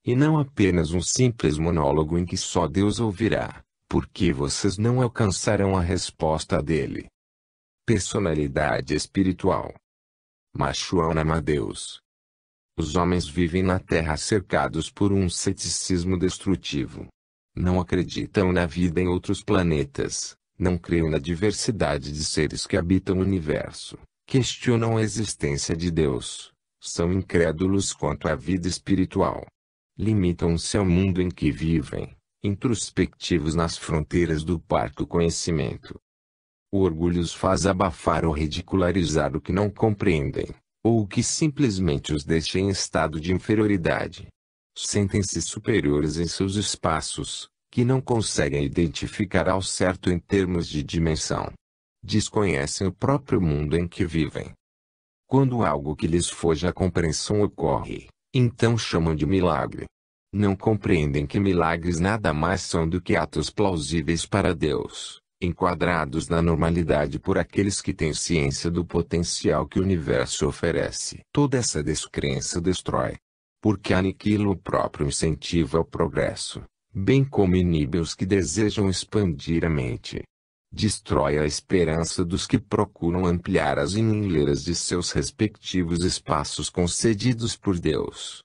e não apenas um simples monólogo em que só Deus ouvirá, porque vocês não alcançarão a resposta dele. Personalidade espiritual. Machuan Amadeus. Os homens vivem na Terra cercados por um ceticismo destrutivo. Não acreditam na vida em outros planetas, não creem na diversidade de seres que habitam o universo, questionam a existência de Deus, são incrédulos quanto à vida espiritual. Limitam-se ao mundo em que vivem, introspectivos nas fronteiras do parco conhecimento. O orgulho os faz abafar ou ridicularizar o que não compreendem, ou o que simplesmente os deixa em estado de inferioridade. Sentem-se superiores em seus espaços, que não conseguem identificar ao certo em termos de dimensão. Desconhecem o próprio mundo em que vivem. Quando algo que lhes foge à compreensão ocorre, então chamam de milagre. Não compreendem que milagres nada mais são do que atos plausíveis para Deus, enquadrados na normalidade por aqueles que têm ciência do potencial que o universo oferece. Toda essa descrença destrói, porque aniquila o próprio incentivo ao progresso, bem como inibe os que desejam expandir a mente. Destrói a esperança dos que procuram ampliar as enfileiras de seus respectivos espaços concedidos por Deus.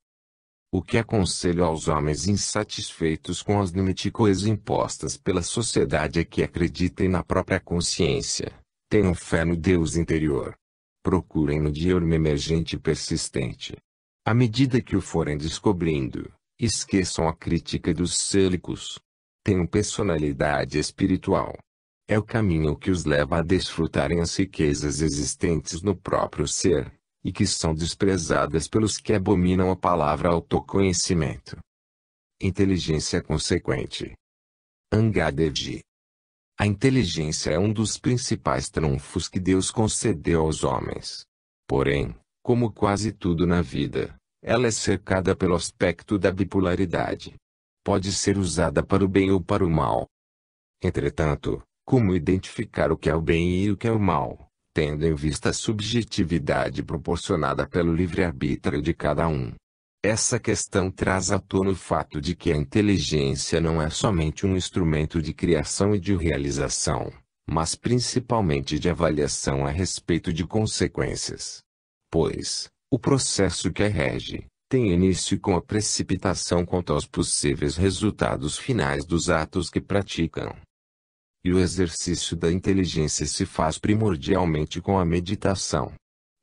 O que aconselho aos homens insatisfeitos com as limites impostas pela sociedade é que acreditem na própria consciência, tenham fé no Deus interior. Procurem no diurno emergente e persistente. À medida que o forem descobrindo, esqueçam a crítica dos célicos. Tenham personalidade espiritual. É o caminho que os leva a desfrutarem as riquezas existentes no próprio ser, e que são desprezadas pelos que abominam a palavra autoconhecimento. Inteligência consequente. Angadevi. A inteligência é um dos principais trunfos que Deus concedeu aos homens. Porém, como quase tudo na vida, ela é cercada pelo aspecto da bipolaridade. Pode ser usada para o bem ou para o mal. Entretanto, como identificar o que é o bem e o que é o mal, tendo em vista a subjetividade proporcionada pelo livre-arbítrio de cada um? Essa questão traz à tona o fato de que a inteligência não é somente um instrumento de criação e de realização, mas principalmente de avaliação a respeito de consequências. Pois, o processo que a rege, tem início com a precipitação quanto aos possíveis resultados finais dos atos que praticam. E o exercício da inteligência se faz primordialmente com a meditação.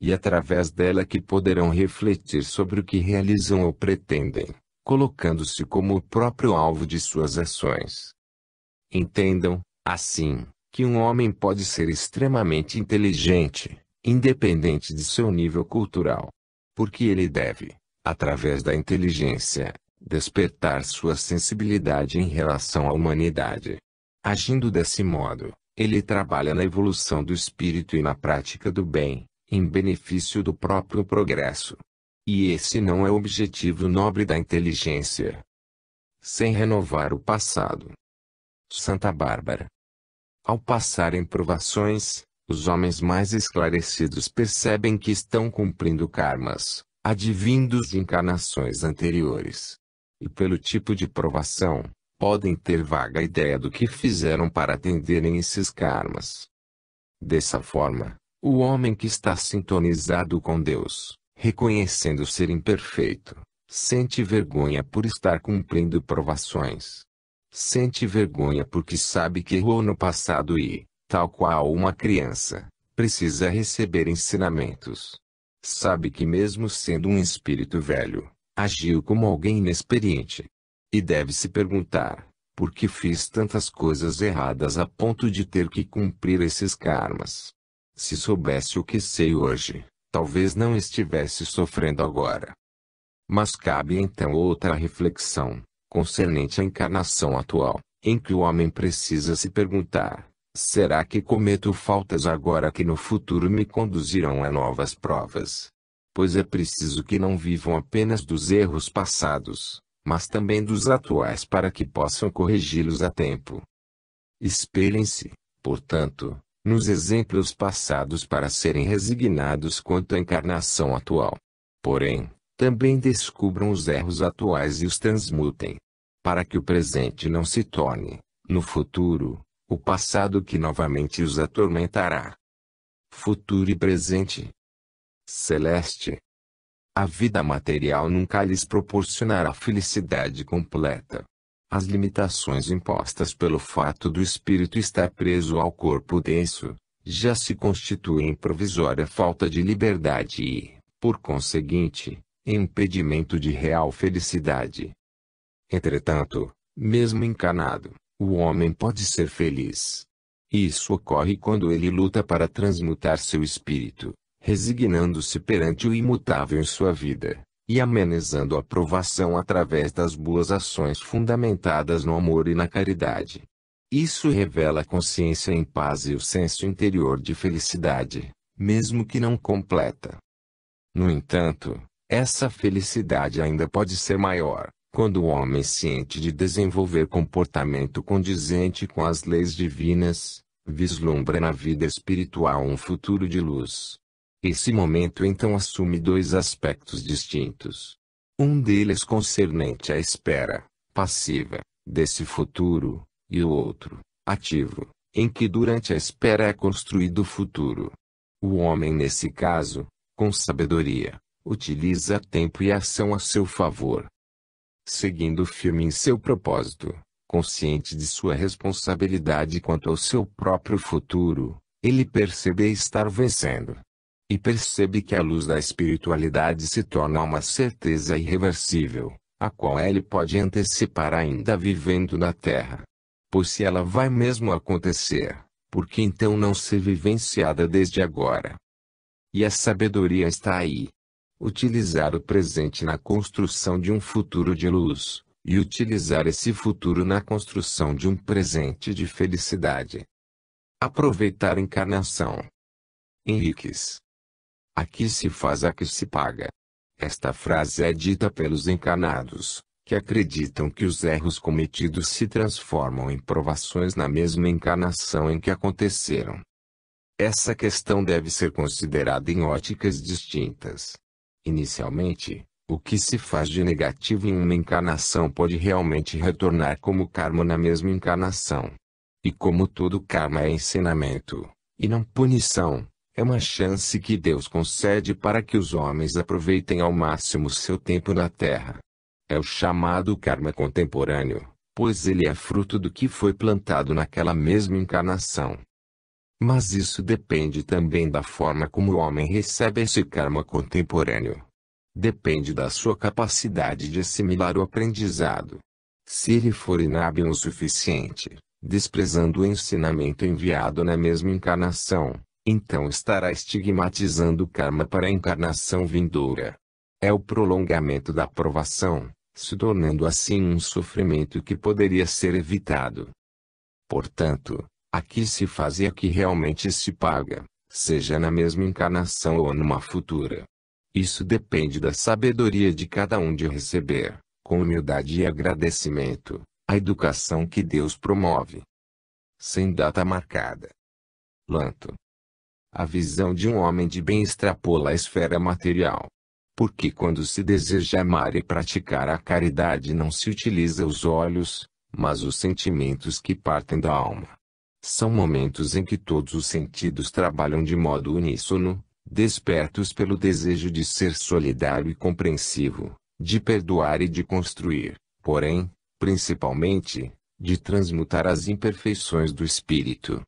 E através dela que poderão refletir sobre o que realizam ou pretendem, colocando-se como o próprio alvo de suas ações. Entendam, assim, que um homem pode ser extremamente inteligente, independente de seu nível cultural. Porque ele deve, através da inteligência, despertar sua sensibilidade em relação à humanidade. Agindo desse modo, ele trabalha na evolução do espírito e na prática do bem, em benefício do próprio progresso. E esse não é o objetivo nobre da inteligência. Sem renovar o passado. Santa Bárbara. Ao passarem provações, os homens mais esclarecidos percebem que estão cumprindo karmas, advindos de encarnações anteriores. E pelo tipo de provação, podem ter vaga ideia do que fizeram para atenderem esses karmas. Dessa forma, o homem que está sintonizado com Deus, reconhecendo ser imperfeito, sente vergonha por estar cumprindo provações. Sente vergonha porque sabe que errou no passado e, tal qual uma criança, precisa receber ensinamentos. Sabe que mesmo sendo um espírito velho, agiu como alguém inexperiente. E deve se perguntar, por que fiz tantas coisas erradas a ponto de ter que cumprir esses karmas? Se soubesse o que sei hoje, talvez não estivesse sofrendo agora. Mas cabe então outra reflexão, concernente à encarnação atual, em que o homem precisa se perguntar, será que cometo faltas agora que no futuro me conduzirão a novas provas? Pois é preciso que não vivam apenas dos erros passados, mas também dos atuais para que possam corrigi-los a tempo. Espelhem-se, portanto, nos exemplos passados para serem resignados quanto à encarnação atual. Porém, Também descubram os erros atuais e os transmutem, para que o presente não se torne, no futuro, o passado que novamente os atormentará. Futuro e presente. Celeste. A vida material nunca lhes proporcionará felicidade completa. As limitações impostas pelo fato do espírito estar preso ao corpo denso, já se constituem em provisória falta de liberdade e, por conseguinte, em impedimento de real felicidade. Entretanto, mesmo encarnado, o homem pode ser feliz. Isso ocorre quando ele luta para transmutar seu espírito, resignando-se perante o imutável em sua vida, e amenizando a provação através das boas ações fundamentadas no amor e na caridade. Isso revela a consciência em paz e o senso interior de felicidade, mesmo que não completa. No entanto, essa felicidade ainda pode ser maior, quando o homem ciente de desenvolver comportamento condizente com as leis divinas, vislumbra na vida espiritual um futuro de luz. Esse momento então assume dois aspectos distintos. Um deles concernente à espera, passiva, desse futuro, e o outro, ativo, em que durante a espera é construído o futuro. O homem nesse caso, com sabedoria, utiliza tempo e ação a seu favor. Seguindo firme em seu propósito, consciente de sua responsabilidade quanto ao seu próprio futuro, ele percebe estar vencendo. E percebe que a luz da espiritualidade se torna uma certeza irreversível, a qual ele pode antecipar ainda vivendo na Terra. Pois se ela vai mesmo acontecer, por que então não ser vivenciada desde agora? E a sabedoria está aí. Utilizar o presente na construção de um futuro de luz, e utilizar esse futuro na construção de um presente de felicidade. Aproveitar a encarnação. Henriques. Aqui se faz, aqui se paga. Esta frase é dita pelos encarnados, que acreditam que os erros cometidos se transformam em provações na mesma encarnação em que aconteceram. Essa questão deve ser considerada em óticas distintas. Inicialmente, o que se faz de negativo em uma encarnação pode realmente retornar como karma na mesma encarnação. E como todo karma é ensinamento, e não punição, é uma chance que Deus concede para que os homens aproveitem ao máximo seu tempo na Terra. É o chamado karma contemporâneo, pois ele é fruto do que foi plantado naquela mesma encarnação. Mas isso depende também da forma como o homem recebe esse karma contemporâneo. Depende da sua capacidade de assimilar o aprendizado. Se ele for inábil o suficiente, desprezando o ensinamento enviado na mesma encarnação, então estará estigmatizando o karma para a encarnação vindoura. É o prolongamento da provação, se tornando assim um sofrimento que poderia ser evitado. Portanto, aqui se faz e aqui realmente se paga, seja na mesma encarnação ou numa futura. Isso depende da sabedoria de cada um de receber, com humildade e agradecimento, a educação que Deus promove. Sem data marcada. Lanto. A visão de um homem de bem extrapola a esfera material. Porque quando se deseja amar e praticar a caridade não se utiliza os olhos, mas os sentimentos que partem da alma. São momentos em que todos os sentidos trabalham de modo uníssono, despertos pelo desejo de ser solidário e compreensivo, de perdoar e de construir, porém, principalmente, de transmutar as imperfeições do espírito.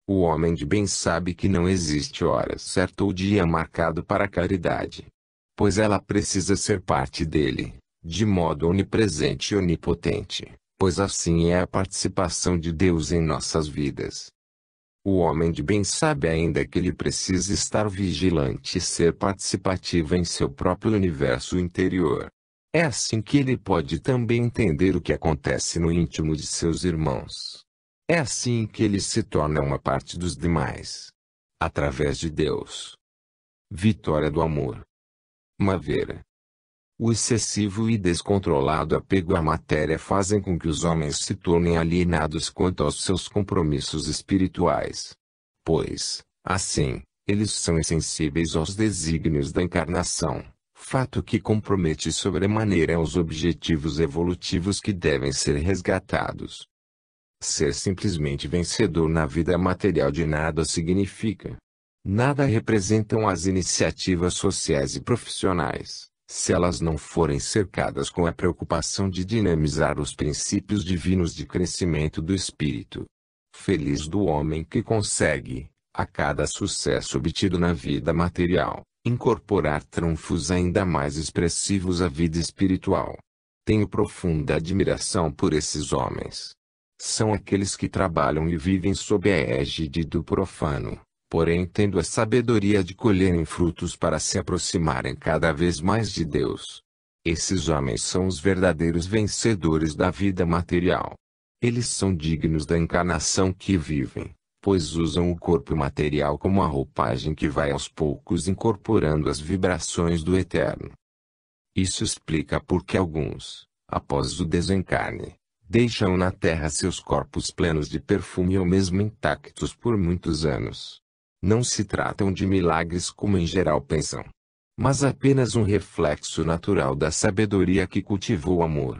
O homem de bem sabe que não existe hora certa ou dia marcado para a caridade, pois ela precisa ser parte dele, de modo onipresente e onipotente, pois assim é a participação de Deus em nossas vidas. O homem de bem sabe ainda que ele precisa estar vigilante e ser participativo em seu próprio universo interior. É assim que ele pode também entender o que acontece no íntimo de seus irmãos. É assim que ele se torna uma parte dos demais. Através de Deus. Vitória do amor. Maveira. O excessivo e descontrolado apego à matéria fazem com que os homens se tornem alienados quanto aos seus compromissos espirituais. Pois, assim, eles são insensíveis aos desígnios da encarnação, fato que compromete sobremaneira os objetivos evolutivos que devem ser resgatados. Ser simplesmente vencedor na vida material de nada significa. Nada representam as iniciativas sociais e profissionais, se elas não forem cercadas com a preocupação de dinamizar os princípios divinos de crescimento do espírito. Feliz do homem que consegue, a cada sucesso obtido na vida material, incorporar trunfos ainda mais expressivos à vida espiritual. Tenho profunda admiração por esses homens. São aqueles que trabalham e vivem sob a égide do profano, porém tendo a sabedoria de colherem frutos para se aproximarem cada vez mais de Deus. Esses homens são os verdadeiros vencedores da vida material. Eles são dignos da encarnação que vivem, pois usam o corpo material como a roupagem que vai aos poucos incorporando as vibrações do eterno. Isso explica por que alguns, após o desencarne, deixam na terra seus corpos plenos de perfume ou mesmo intactos por muitos anos. Não se tratam de milagres como em geral pensam, mas apenas um reflexo natural da sabedoria que cultivou o amor,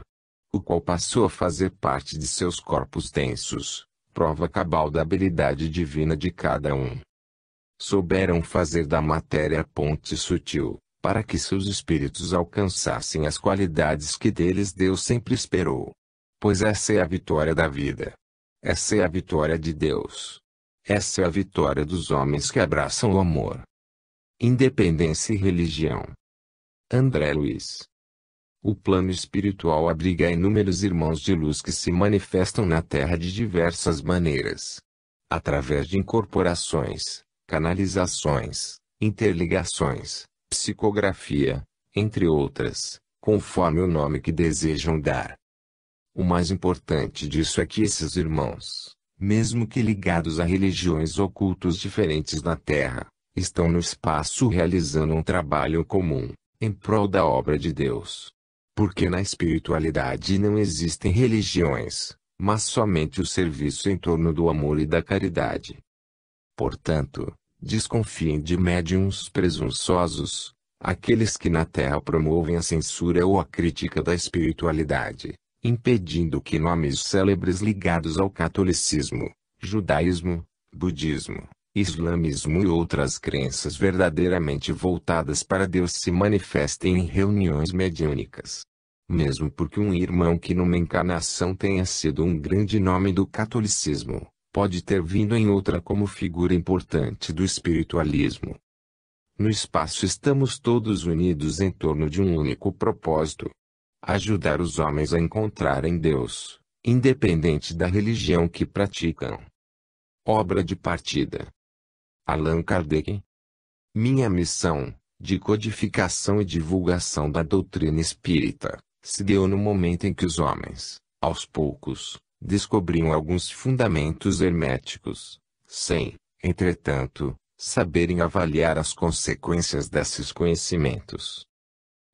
o qual passou a fazer parte de seus corpos densos, prova cabal da habilidade divina de cada um. Souberam fazer da matéria ponte sutil, para que seus espíritos alcançassem as qualidades que deles Deus sempre esperou. Pois essa é a vitória da vida. Essa é a vitória de Deus. Essa é a vitória dos homens que abraçam o amor. Independência e religião. André Luiz. O plano espiritual abriga inúmeros irmãos de luz que se manifestam na Terra de diversas maneiras. Através de incorporações, canalizações, interligações, psicografia, entre outras, conforme o nome que desejam dar. O mais importante disso é que esses irmãos, mesmo que ligados a religiões ou cultos diferentes na Terra, estão no espaço realizando um trabalho comum, em prol da obra de Deus. Porque na espiritualidade não existem religiões, mas somente o serviço em torno do amor e da caridade. Portanto, desconfiem de médiuns presunçosos, aqueles que na Terra promovem a censura ou a crítica da espiritualidade, impedindo que nomes célebres ligados ao catolicismo, judaísmo, budismo, islamismo e outras crenças verdadeiramente voltadas para Deus se manifestem em reuniões mediúnicas. Mesmo porque um irmão que numa encarnação tenha sido um grande nome do catolicismo, pode ter vindo em outra como figura importante do espiritualismo. No espaço estamos todos unidos em torno de um único propósito: ajudar os homens a encontrarem Deus, independente da religião que praticam. Obra de partida. Allan Kardec. Minha missão, de codificação e divulgação da doutrina espírita, se deu no momento em que os homens, aos poucos, descobriam alguns fundamentos herméticos, sem, entretanto, saberem avaliar as consequências desses conhecimentos.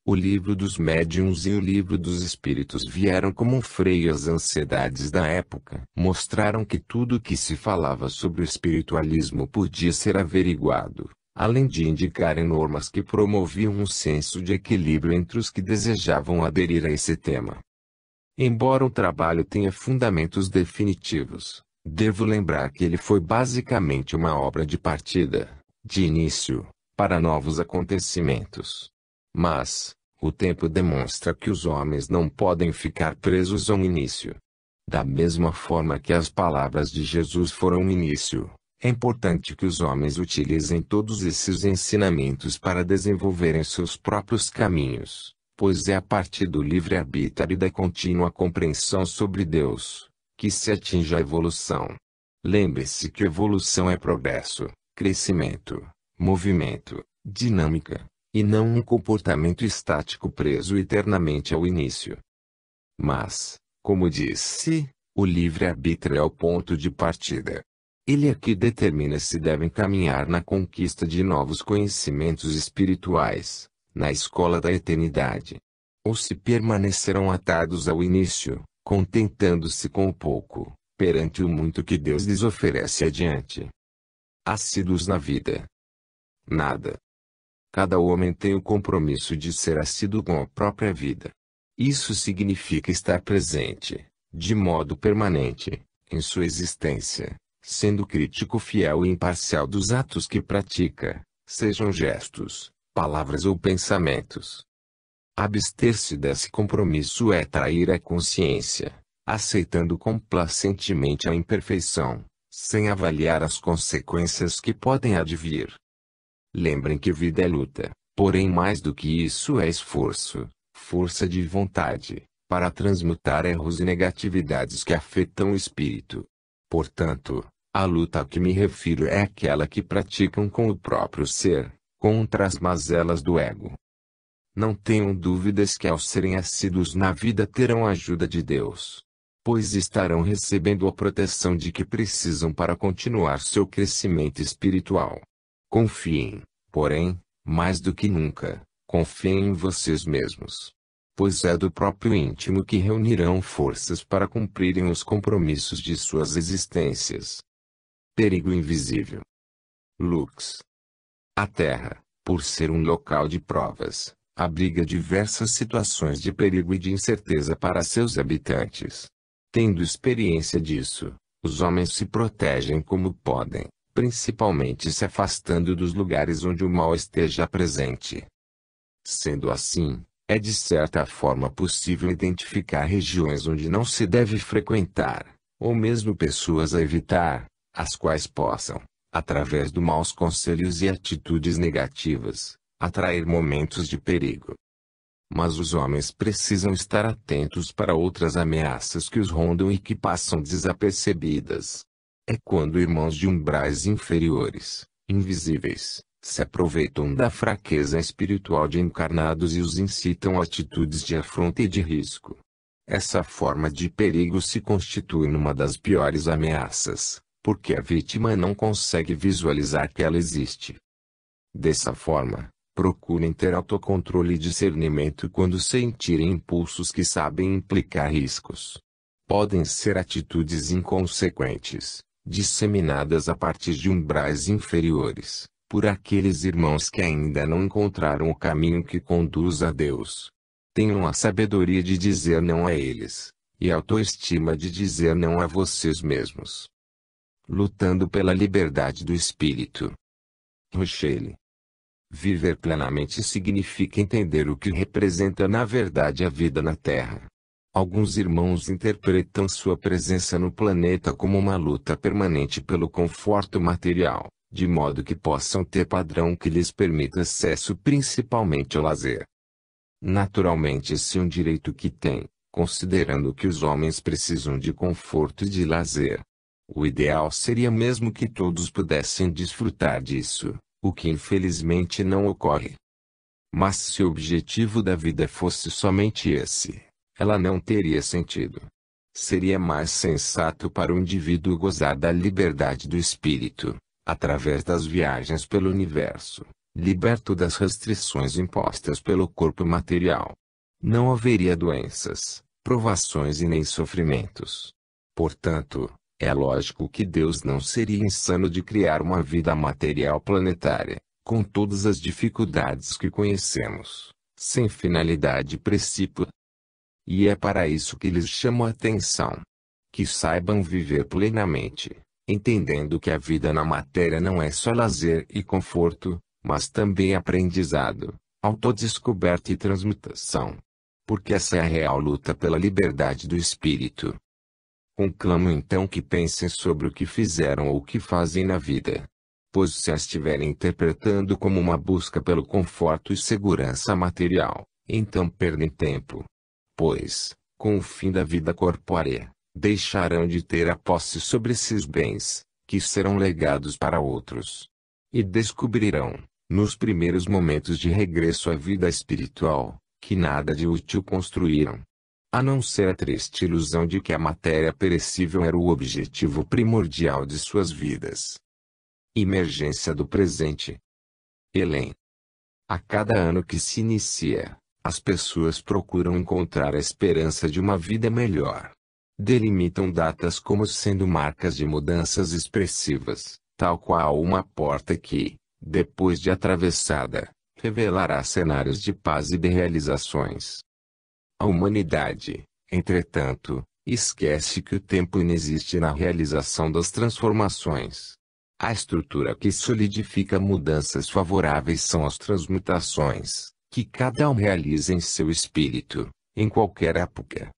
O livro dos médiuns e o livro dos espíritos vieram como um freio às ansiedades da época. Mostraram que tudo o que se falava sobre o espiritualismo podia ser averiguado, além de indicarem normas que promoviam um senso de equilíbrio entre os que desejavam aderir a esse tema. Embora o trabalho tenha fundamentos definitivos, devo lembrar que ele foi basicamente uma obra de partida, de início, para novos acontecimentos. Mas, o tempo demonstra que os homens não podem ficar presos a um início. Da mesma forma que as palavras de Jesus foram um início, é importante que os homens utilizem todos esses ensinamentos para desenvolverem seus próprios caminhos, pois é a partir do livre-arbítrio e da contínua compreensão sobre Deus, que se atinge a evolução. Lembre-se que evolução é progresso, crescimento, movimento, dinâmica, e não um comportamento estático preso eternamente ao início. Mas, como disse, o livre-arbítrio é o ponto de partida. Ele é que determina se devem caminhar na conquista de novos conhecimentos espirituais, na escola da eternidade, ou se permanecerão atados ao início, contentando-se com o pouco, perante o muito que Deus lhes oferece adiante. Assíduos na vida. Nada. Cada homem tem o compromisso de ser assíduo com a própria vida. Isso significa estar presente, de modo permanente, em sua existência, sendo crítico fiel e imparcial dos atos que pratica, sejam gestos, palavras ou pensamentos. Abster-se desse compromisso é trair a consciência, aceitando complacentemente a imperfeição, sem avaliar as consequências que podem advir. Lembrem que vida é luta, porém mais do que isso é esforço, força de vontade, para transmutar erros e negatividades que afetam o espírito. Portanto, a luta a que me refiro é aquela que praticam com o próprio ser, contra as mazelas do ego. Não tenham dúvidas que ao serem assíduos na vida terão a ajuda de Deus, pois estarão recebendo a proteção de que precisam para continuar seu crescimento espiritual. Confiem, porém, mais do que nunca, confiem em vocês mesmos, pois é do próprio íntimo que reunirão forças para cumprirem os compromissos de suas existências. Perigo invisível. Lux. A Terra, por ser um local de provas, abriga diversas situações de perigo e de incerteza para seus habitantes. Tendo experiência disso, os homens se protegem como podem, principalmente se afastando dos lugares onde o mal esteja presente. Sendo assim, é de certa forma possível identificar regiões onde não se deve frequentar, ou mesmo pessoas a evitar, as quais possam, através de maus conselhos e atitudes negativas, atrair momentos de perigo. Mas os homens precisam estar atentos para outras ameaças que os rondam e que passam desapercebidas. É quando irmãos de umbrais inferiores, invisíveis, se aproveitam da fraqueza espiritual de encarnados e os incitam a atitudes de afronta e de risco. Essa forma de perigo se constitui numa das piores ameaças, porque a vítima não consegue visualizar que ela existe. Dessa forma, procurem ter autocontrole e discernimento quando sentirem impulsos que sabem implicar riscos. Podem ser atitudes inconsequentes, disseminadas a partir de umbrais inferiores, por aqueles irmãos que ainda não encontraram o caminho que conduz a Deus. Tenham a sabedoria de dizer não a eles, e a autoestima de dizer não a vocês mesmos. Lutando pela liberdade do espírito. Rochelle. Viver plenamente significa entender o que representa na verdade a vida na Terra. Alguns irmãos interpretam sua presença no planeta como uma luta permanente pelo conforto material, de modo que possam ter padrão que lhes permita acesso principalmente ao lazer. Naturalmente esse é um direito que têm, considerando que os homens precisam de conforto e de lazer. O ideal seria mesmo que todos pudessem desfrutar disso, o que infelizmente não ocorre. Mas se o objetivo da vida fosse somente esse, ela não teria sentido. Seria mais sensato para o indivíduo gozar da liberdade do espírito, através das viagens pelo universo, liberto das restrições impostas pelo corpo material. Não haveria doenças, provações e nem sofrimentos. Portanto, é lógico que Deus não seria insano de criar uma vida material planetária, com todas as dificuldades que conhecemos, sem finalidade precípua. E é para isso que lhes chamo a atenção. Que saibam viver plenamente, entendendo que a vida na matéria não é só lazer e conforto, mas também aprendizado, autodescoberta e transmutação. Porque essa é a real luta pela liberdade do espírito. Conclamo então que pensem sobre o que fizeram ou o que fazem na vida. Pois se a estiverem interpretando como uma busca pelo conforto e segurança material, então perdem tempo. Pois, com o fim da vida corpórea, deixarão de ter a posse sobre esses bens, que serão legados para outros. E descobrirão, nos primeiros momentos de regresso à vida espiritual, que nada de útil construíram. A não ser a triste ilusão de que a matéria perecível era o objetivo primordial de suas vidas. Emergência do presente. Helen. A cada ano que se inicia, as pessoas procuram encontrar a esperança de uma vida melhor. Delimitam datas como sendo marcas de mudanças expressivas, tal qual uma porta que, depois de atravessada, revelará cenários de paz e de realizações. A humanidade, entretanto, esquece que o tempo inexiste na realização das transformações. A estrutura que solidifica mudanças favoráveis são as transmutações, que cada um realiza em seu espírito, em qualquer época.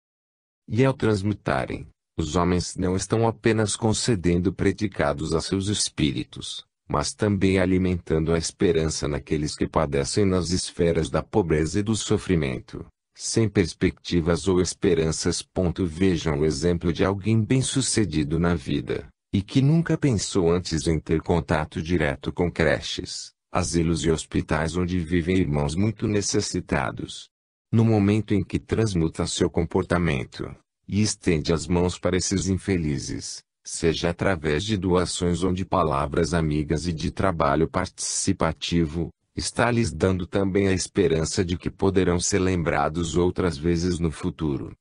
E ao transmutarem, os homens não estão apenas concedendo predicados a seus espíritos, mas também alimentando a esperança naqueles que padecem nas esferas da pobreza e do sofrimento, sem perspectivas ou esperanças. Vejam o exemplo de alguém bem-sucedido na vida, e que nunca pensou antes em ter contato direto com creches, asilos e hospitais onde vivem irmãos muito necessitados. No momento em que transmuta seu comportamento, e estende as mãos para esses infelizes, seja através de doações ou de palavras amigas e de trabalho participativo, está lhes dando também a esperança de que poderão ser lembrados outras vezes no futuro.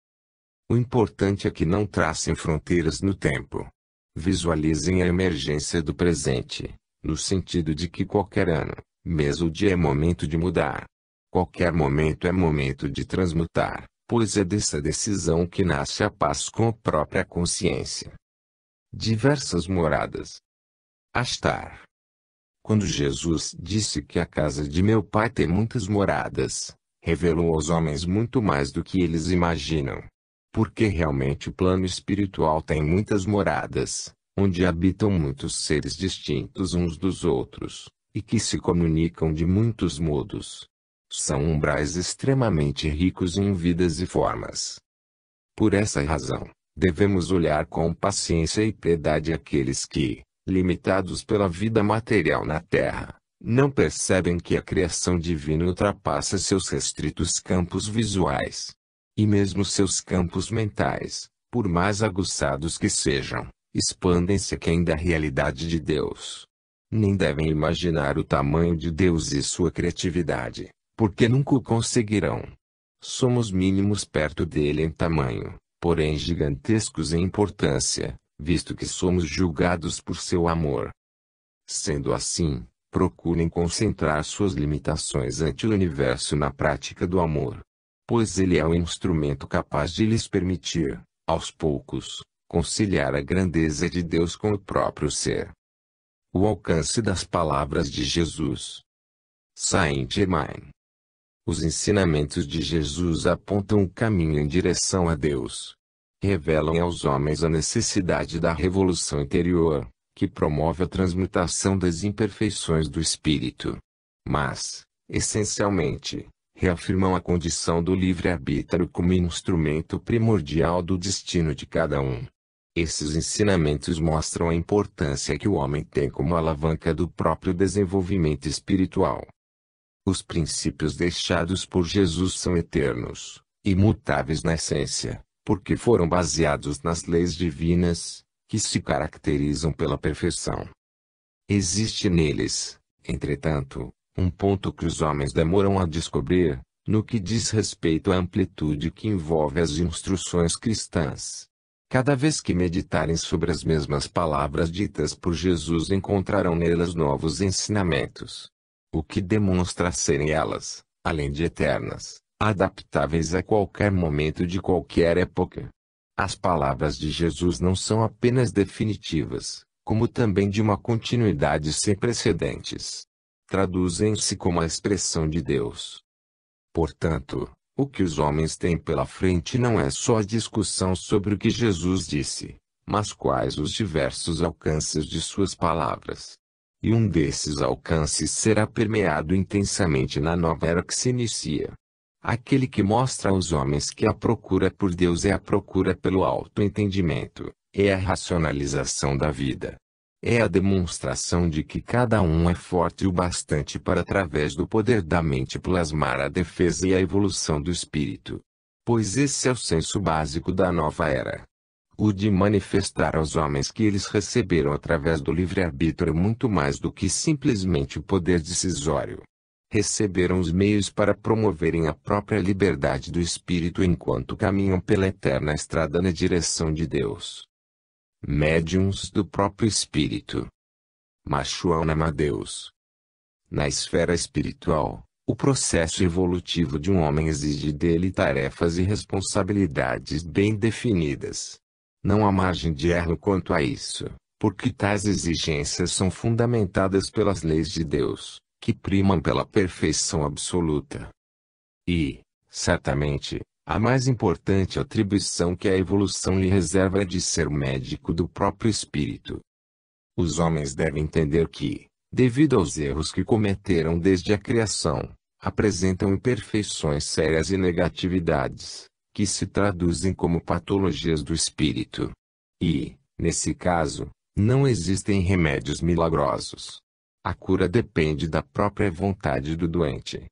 O importante é que não tracem fronteiras no tempo. Visualizem a emergência do presente, no sentido de que qualquer ano, mês ou dia é momento de mudar. Qualquer momento é momento de transmutar, pois é dessa decisão que nasce a paz com a própria consciência. Diversas moradas. Astar. Quando Jesus disse que a casa de meu Pai tem muitas moradas, revelou aos homens muito mais do que eles imaginam. Porque realmente o plano espiritual tem muitas moradas, onde habitam muitos seres distintos uns dos outros, e que se comunicam de muitos modos. São umbrais extremamente ricos em vidas e formas. Por essa razão, devemos olhar com paciência e piedade aqueles que, limitados pela vida material na Terra, não percebem que a criação divina ultrapassa seus restritos campos visuais. E mesmo seus campos mentais, por mais aguçados que sejam, expandem-se aquém da realidade de Deus. Nem devem imaginar o tamanho de Deus e sua criatividade, porque nunca o conseguirão. Somos mínimos perto dele em tamanho, porém gigantescos em importância, visto que somos julgados por seu amor. Sendo assim, procurem concentrar suas limitações ante o universo na prática do amor. Pois ele é o instrumento capaz de lhes permitir, aos poucos, conciliar a grandeza de Deus com o próprio ser. O alcance das palavras de Jesus. Saint-Germain. Os ensinamentos de Jesus apontam o caminho em direção a Deus. Revelam aos homens a necessidade da revolução interior, que promove a transmutação das imperfeições do espírito. Mas, essencialmente, reafirmam a condição do livre-arbítrio como instrumento primordial do destino de cada um. Esses ensinamentos mostram a importância que o homem tem como alavanca do próprio desenvolvimento espiritual. Os princípios deixados por Jesus são eternos, imutáveis na essência, porque foram baseados nas leis divinas, que se caracterizam pela perfeição. Existe neles, entretanto, um ponto que os homens demoram a descobrir, no que diz respeito à amplitude que envolve as instruções cristãs. Cada vez que meditarem sobre as mesmas palavras ditas por Jesus encontrarão nelas novos ensinamentos. O que demonstra serem elas, além de eternas, adaptáveis a qualquer momento de qualquer época. As palavras de Jesus não são apenas definitivas, como também de uma continuidade sem precedentes. Traduzem-se como a expressão de Deus. Portanto, o que os homens têm pela frente não é só a discussão sobre o que Jesus disse, mas quais os diversos alcances de suas palavras. E um desses alcances será permeado intensamente na nova era que se inicia. Aquele que mostra aos homens que a procura por Deus é a procura pelo autoentendimento, é a racionalização da vida. É a demonstração de que cada um é forte o bastante para através do poder da mente plasmar a defesa e a evolução do espírito. Pois esse é o senso básico da nova era. O de manifestar aos homens que eles receberam através do livre-arbítrio muito mais do que simplesmente o poder decisório. Receberam os meios para promoverem a própria liberdade do espírito enquanto caminham pela eterna estrada na direção de Deus. Médiuns do próprio espírito. Machuan Amadeus. Na esfera espiritual, O processo evolutivo de um homem exige dele tarefas e responsabilidades bem definidas. Não há margem de erro quanto a isso, porque tais exigências são fundamentadas pelas leis de Deus, que primam pela perfeição absoluta. E, certamente, a mais importante atribuição que a evolução lhe reserva é de ser médico do próprio espírito. Os homens devem entender que, devido aos erros que cometeram desde a criação, apresentam imperfeições sérias e negatividades, que se traduzem como patologias do espírito. E, nesse caso, não existem remédios milagrosos. A cura depende da própria vontade do doente.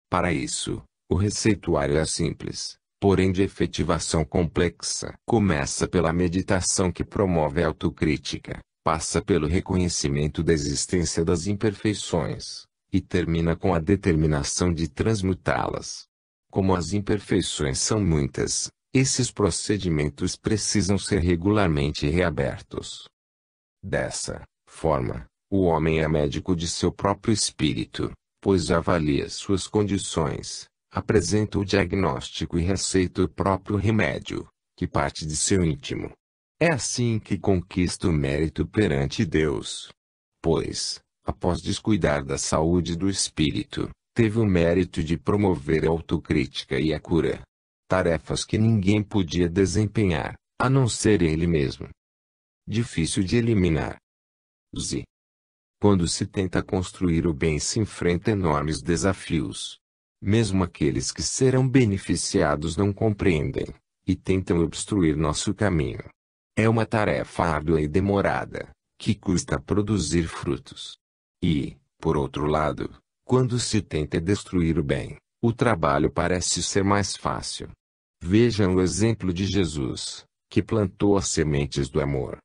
Para isso, o receituário é simples, porém de efetivação complexa. Começa pela meditação que promove a autocrítica, passa pelo reconhecimento da existência das imperfeições, e termina com a determinação de transmutá-las. Como as imperfeições são muitas, esses procedimentos precisam ser regularmente reabertos. Dessa forma, o homem é médico de seu próprio espírito, pois avalia suas condições, apresenta o diagnóstico e receita o próprio remédio, que parte de seu íntimo. É assim que conquista o mérito perante Deus. Pois, após descuidar da saúde do espírito, teve o mérito de promover a autocrítica e a cura. Tarefas que ninguém podia desempenhar, a não ser ele mesmo. Difícil de eliminar. Z. Quando se tenta construir o bem, se enfrenta enormes desafios. Mesmo aqueles que serão beneficiados não compreendem, e tentam obstruir nosso caminho. É uma tarefa árdua e demorada, que custa produzir frutos. E, por outro lado, quando se tenta destruir o bem, o trabalho parece ser mais fácil. Vejam o exemplo de Jesus, que plantou as sementes do amor.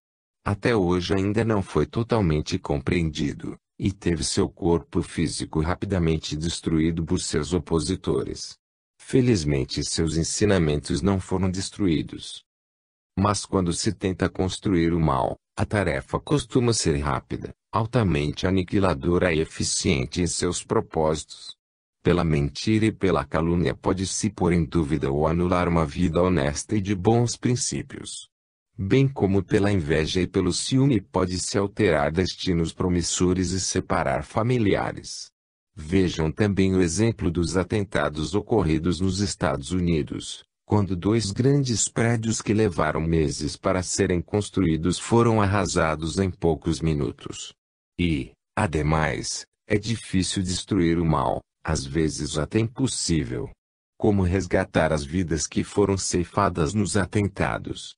Até hoje ainda não foi totalmente compreendido, e teve seu corpo físico rapidamente destruído por seus opositores. Felizmente seus ensinamentos não foram destruídos. Mas quando se tenta construir o mal, a tarefa costuma ser rápida, altamente aniquiladora e eficiente em seus propósitos. Pela mentira e pela calúnia pode-se pôr em dúvida ou anular uma vida honesta e de bons princípios. Bem como pela inveja e pelo ciúme pode-se alterar destinos promissores e separar familiares. Vejam também o exemplo dos atentados ocorridos nos Estados Unidos, quando 2 grandes prédios que levaram meses para serem construídos foram arrasados em poucos minutos. E, ademais, é difícil destruir o mal, às vezes até impossível. Como resgatar as vidas que foram ceifadas nos atentados?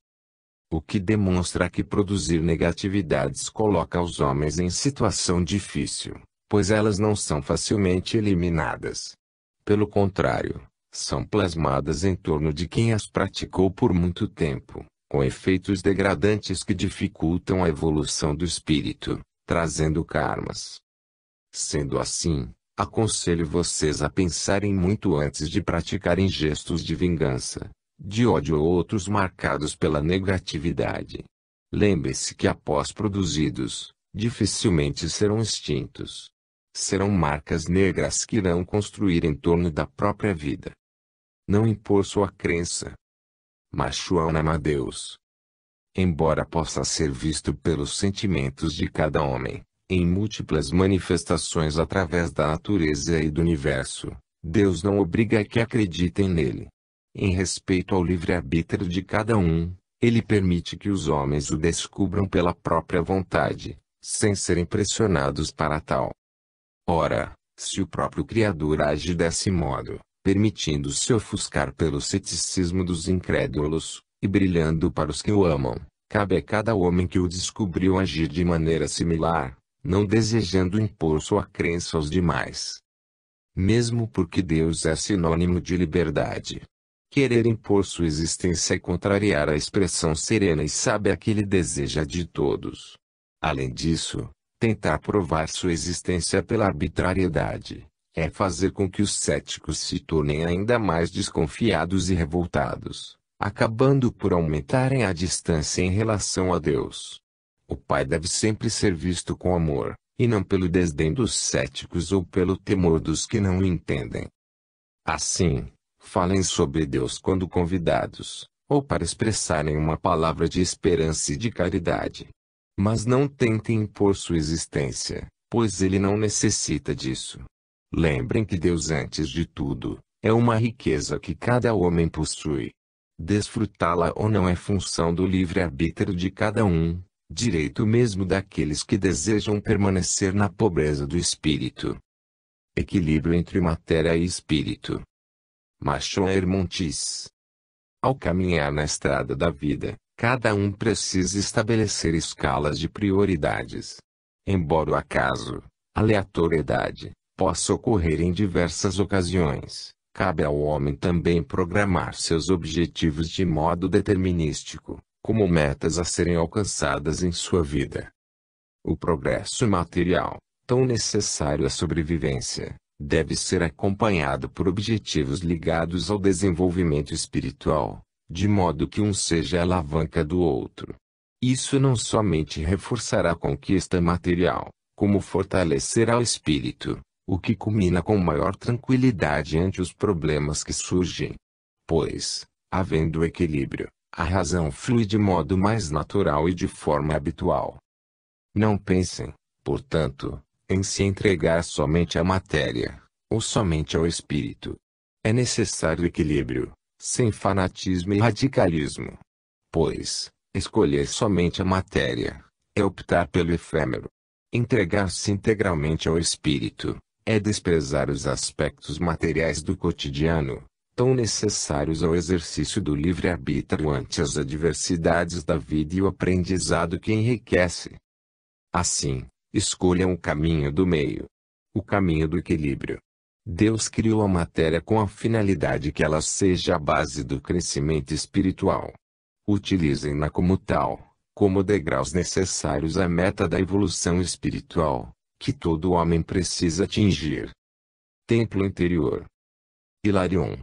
O que demonstra que produzir negatividades coloca os homens em situação difícil, pois elas não são facilmente eliminadas. Pelo contrário, são plasmadas em torno de quem as praticou por muito tempo, com efeitos degradantes que dificultam a evolução do espírito, trazendo karmas. Sendo assim, aconselho vocês a pensarem muito antes de praticarem gestos de vingança, de ódio ou outros marcados pela negatividade. Lembre-se que após produzidos, dificilmente serão extintos. Serão marcas negras que irão construir em torno da própria vida. Não impor sua crença. Machuan Amadeus. Embora possa ser visto pelos sentimentos de cada homem, em múltiplas manifestações através da natureza e do universo, Deus não obriga a que acreditem nele. Em respeito ao livre-arbítrio de cada um, ele permite que os homens o descubram pela própria vontade, sem serem pressionados para tal. Ora, se o próprio Criador age desse modo, permitindo-se ofuscar pelo ceticismo dos incrédulos, e brilhando para os que o amam, cabe a cada homem que o descobriu agir de maneira similar, não desejando impor sua crença aos demais. Mesmo porque Deus é sinônimo de liberdade. Querer impor sua existência é contrariar a expressão serena e sábia que ele deseja de todos. Além disso, tentar provar sua existência pela arbitrariedade, é fazer com que os céticos se tornem ainda mais desconfiados e revoltados, acabando por aumentarem a distância em relação a Deus. O Pai deve sempre ser visto com amor, e não pelo desdém dos céticos ou pelo temor dos que não o entendem. Assim, falem sobre Deus quando convidados, ou para expressarem uma palavra de esperança e de caridade. Mas não tentem impor sua existência, pois ele não necessita disso. Lembrem que Deus, antes de tudo, é uma riqueza que cada homem possui. Desfrutá-la ou não é função do livre-arbítrio de cada um, direito mesmo daqueles que desejam permanecer na pobreza do espírito. Equilíbrio entre matéria e espírito. Machon Hermontis. Ao caminhar na estrada da vida, cada um precisa estabelecer escalas de prioridades. Embora o acaso, aleatoriedade, possa ocorrer em diversas ocasiões, cabe ao homem também programar seus objetivos de modo determinístico, como metas a serem alcançadas em sua vida. O progresso material, tão necessário à sobrevivência, deve ser acompanhado por objetivos ligados ao desenvolvimento espiritual, de modo que um seja a alavanca do outro. Isso não somente reforçará a conquista material, como fortalecerá o espírito, o que culmina com maior tranquilidade ante os problemas que surgem. Pois, havendo equilíbrio, a razão flui de modo mais natural e de forma habitual. Não pensem, portanto, em se entregar somente à matéria, ou somente ao espírito. É necessário equilíbrio, sem fanatismo e radicalismo. Pois, escolher somente a matéria, é optar pelo efêmero. Entregar-se integralmente ao espírito, é desprezar os aspectos materiais do cotidiano, tão necessários ao exercício do livre-arbítrio ante as adversidades da vida e o aprendizado que enriquece. Assim, escolham o caminho do meio. O caminho do equilíbrio. Deus criou a matéria com a finalidade que ela seja a base do crescimento espiritual. Utilizem-na como tal, como degraus necessários à meta da evolução espiritual, que todo homem precisa atingir. Templo interior. Hilarion.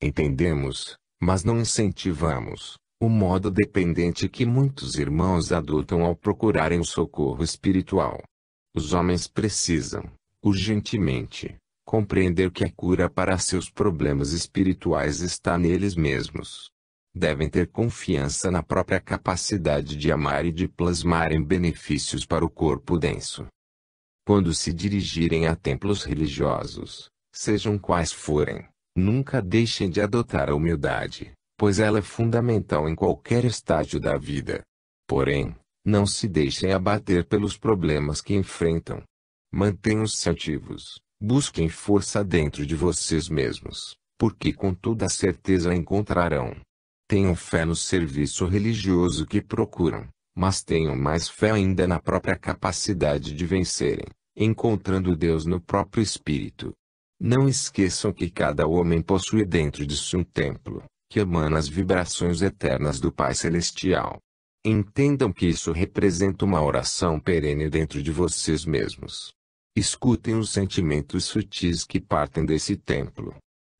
Entendemos, mas não incentivamos, o modo dependente que muitos irmãos adotam ao procurarem o socorro espiritual. Os homens precisam, urgentemente, compreender que a cura para seus problemas espirituais está neles mesmos. Devem ter confiança na própria capacidade de amar e de plasmarem benefícios para o corpo denso. Quando se dirigirem a templos religiosos, sejam quais forem, nunca deixem de adotar a humildade, pois ela é fundamental em qualquer estágio da vida. Porém, não se deixem abater pelos problemas que enfrentam. Mantenham-se ativos, busquem força dentro de vocês mesmos, porque com toda certeza a encontrarão. Tenham fé no serviço religioso que procuram, mas tenham mais fé ainda na própria capacidade de vencerem, encontrando Deus no próprio espírito. Não esqueçam que cada homem possui dentro de si um templo, que emana as vibrações eternas do Pai Celestial. Entendam que isso representa uma oração perene dentro de vocês mesmos. Escutem os sentimentos sutis que partem desse templo.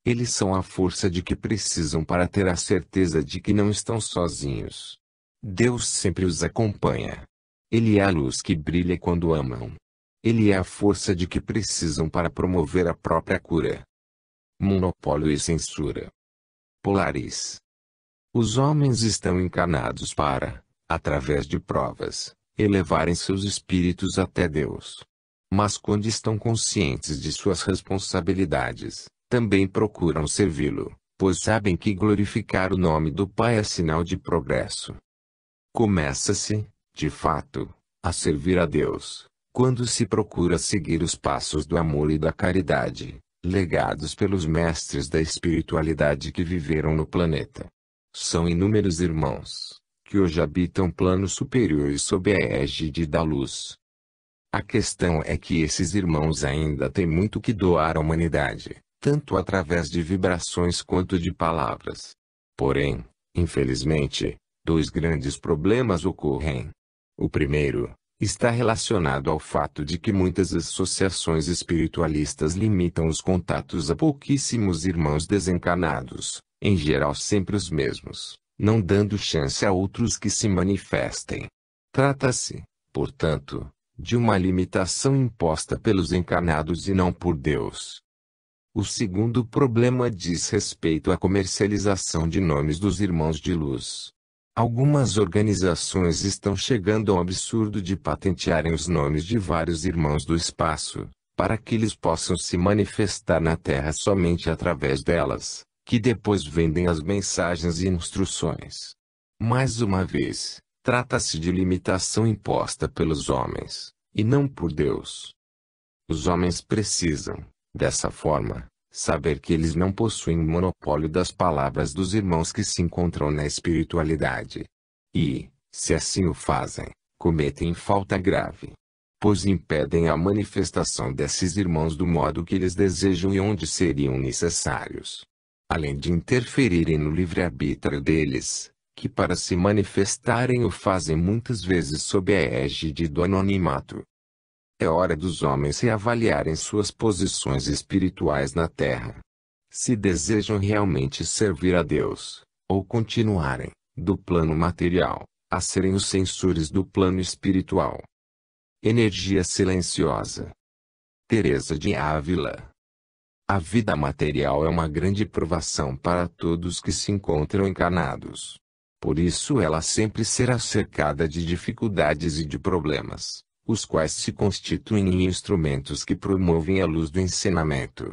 Eles são a força de que precisam para ter a certeza de que não estão sozinhos. Deus sempre os acompanha. Ele é a luz que brilha quando amam. Ele é a força de que precisam para promover a própria cura. Monopólio e censura. Polaris. Os homens estão encarnados para, através de provas, elevarem seus espíritos até Deus. Mas quando estão conscientes de suas responsabilidades, também procuram servi-lo, pois sabem que glorificar o nome do Pai é sinal de progresso. Começa-se, de fato, a servir a Deus, quando se procura seguir os passos do amor e da caridade, legados pelos mestres da espiritualidade que viveram no planeta. São inúmeros irmãos, que hoje habitam planos superiores sob a égide da luz. A questão é que esses irmãos ainda têm muito que doar à humanidade, tanto através de vibrações quanto de palavras. Porém, infelizmente, dois grandes problemas ocorrem. O primeiro está relacionado ao fato de que muitas associações espiritualistas limitam os contatos a pouquíssimos irmãos desencarnados, em geral sempre os mesmos, não dando chance a outros que se manifestem. Trata-se, portanto, de uma limitação imposta pelos encarnados e não por Deus. O segundo problema diz respeito à comercialização de nomes dos irmãos de luz. Algumas organizações estão chegando ao absurdo de patentearem os nomes de vários irmãos do espaço, para que eles possam se manifestar na Terra somente através delas, que depois vendem as mensagens e instruções. Mais uma vez, trata-se de limitação imposta pelos homens, e não por Deus. Os homens precisam, dessa forma, saber que eles não possuem monopólio das palavras dos irmãos que se encontram na espiritualidade. E, se assim o fazem, cometem falta grave, pois impedem a manifestação desses irmãos do modo que eles desejam e onde seriam necessários. Além de interferirem no livre-arbítrio deles, que para se manifestarem o fazem muitas vezes sob a égide do anonimato. É hora dos homens reavaliarem suas posições espirituais na Terra. Se desejam realmente servir a Deus, ou continuarem, do plano material, a serem os censores do plano espiritual. Energia silenciosa. Teresa de Ávila. A vida material é uma grande provação para todos que se encontram encarnados. Por isso ela sempre será cercada de dificuldades e de problemas, os quais se constituem em instrumentos que promovem a luz do ensinamento.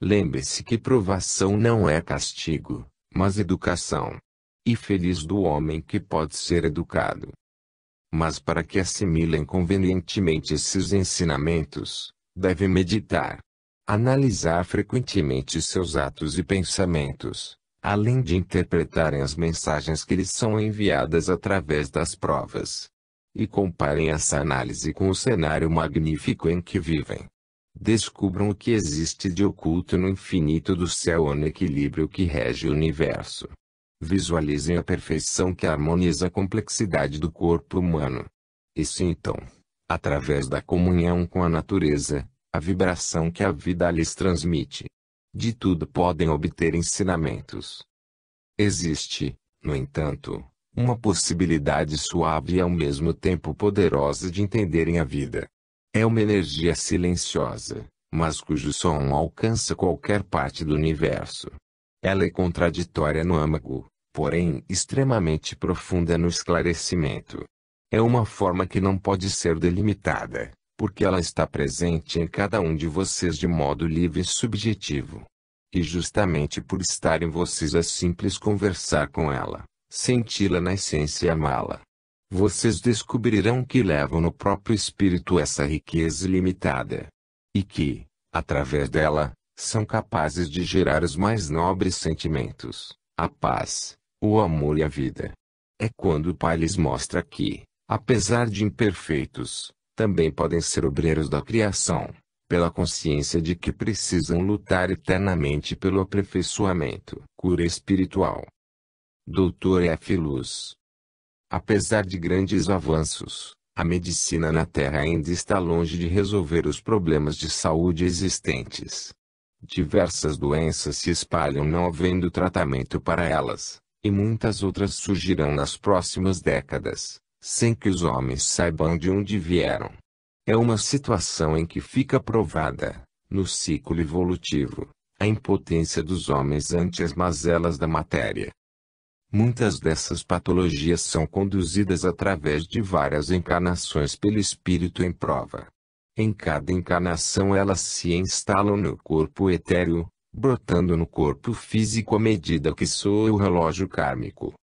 Lembre-se que provação não é castigo, mas educação. E feliz do homem que pode ser educado. Mas para que assimilem convenientemente esses ensinamentos, devem meditar. Analisar frequentemente seus atos e pensamentos, além de interpretarem as mensagens que lhes são enviadas através das provas. E comparem essa análise com o cenário magnífico em que vivem. Descubram o que existe de oculto no infinito do céu ou no equilíbrio que rege o universo. Visualizem a perfeição que harmoniza a complexidade do corpo humano. E sintam, através da comunhão com a natureza, a vibração que a vida lhes transmite. De tudo podem obter ensinamentos. Existe, no entanto, uma possibilidade suave e ao mesmo tempo poderosa de entenderem a vida. É uma energia silenciosa, mas cujo som alcança qualquer parte do universo. Ela é contraditória no âmago, porém extremamente profunda no esclarecimento. É uma forma que não pode ser delimitada, porque ela está presente em cada um de vocês de modo livre e subjetivo. E justamente por estar em vocês é simples conversar com ela, senti-la na essência e amá-la. Vocês descobrirão que levam no próprio espírito essa riqueza ilimitada. E que, através dela, são capazes de gerar os mais nobres sentimentos, a paz, o amor e a vida. É quando o Pai lhes mostra que, apesar de imperfeitos, também podem ser obreiros da criação, pela consciência de que precisam lutar eternamente pelo aperfeiçoamento, cura espiritual. Dr. F. Luz. Apesar de grandes avanços, a medicina na Terra ainda está longe de resolver os problemas de saúde existentes. Diversas doenças se espalham não havendo tratamento para elas, e muitas outras surgirão nas próximas décadas, sem que os homens saibam de onde vieram. É uma situação em que fica provada, no ciclo evolutivo, a impotência dos homens ante as mazelas da matéria. Muitas dessas patologias são conduzidas através de várias encarnações pelo espírito em prova. Em cada encarnação elas se instalam no corpo etéreo, brotando no corpo físico à medida que soa o relógio kármico.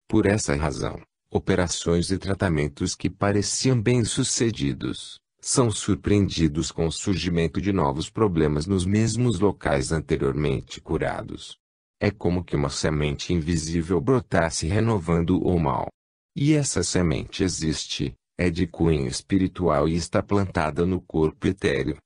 Por essa razão, operações e tratamentos que pareciam bem-sucedidos, são surpreendidos com o surgimento de novos problemas nos mesmos locais anteriormente curados. É como que uma semente invisível brotasse renovando o mal. E essa semente existe, é de cunho espiritual e está plantada no corpo etéreo.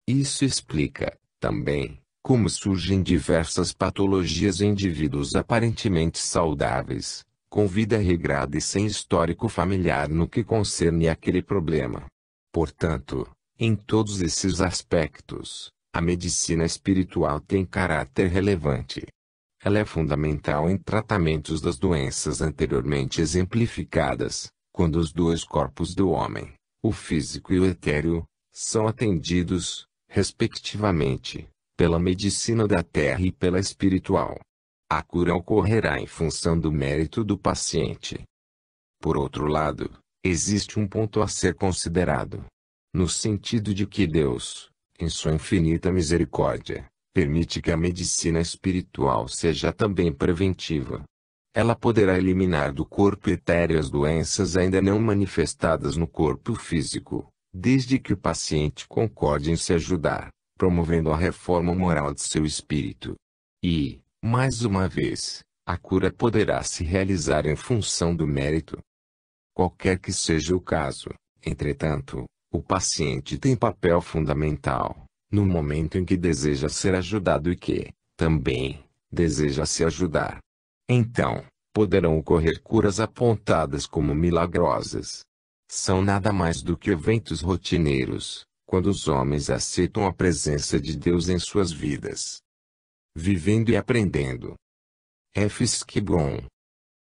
Isso explica, também, como surgem diversas patologias em indivíduos aparentemente saudáveis, com vida regrada e sem histórico familiar no que concerne àquele problema. Portanto, em todos esses aspectos, a medicina espiritual tem caráter relevante. Ela é fundamental em tratamentos das doenças anteriormente exemplificadas, quando os dois corpos do homem, o físico e o etéreo, são atendidos, respectivamente, pela medicina da terra e pela espiritual. A cura ocorrerá em função do mérito do paciente. Por outro lado, existe um ponto a ser considerado. No sentido de que Deus, em sua infinita misericórdia, permite que a medicina espiritual seja também preventiva. Ela poderá eliminar do corpo etéreo as doenças ainda não manifestadas no corpo físico, desde que o paciente concorde em se ajudar, promovendo a reforma moral de seu espírito. E, mais uma vez, a cura poderá se realizar em função do mérito. Qualquer que seja o caso, entretanto, o paciente tem papel fundamental, no momento em que deseja ser ajudado e que, também, deseja se ajudar. Então, poderão ocorrer curas apontadas como milagrosas. São nada mais do que eventos rotineiros, quando os homens aceitam a presença de Deus em suas vidas. Vivendo e aprendendo. F. Skibbon.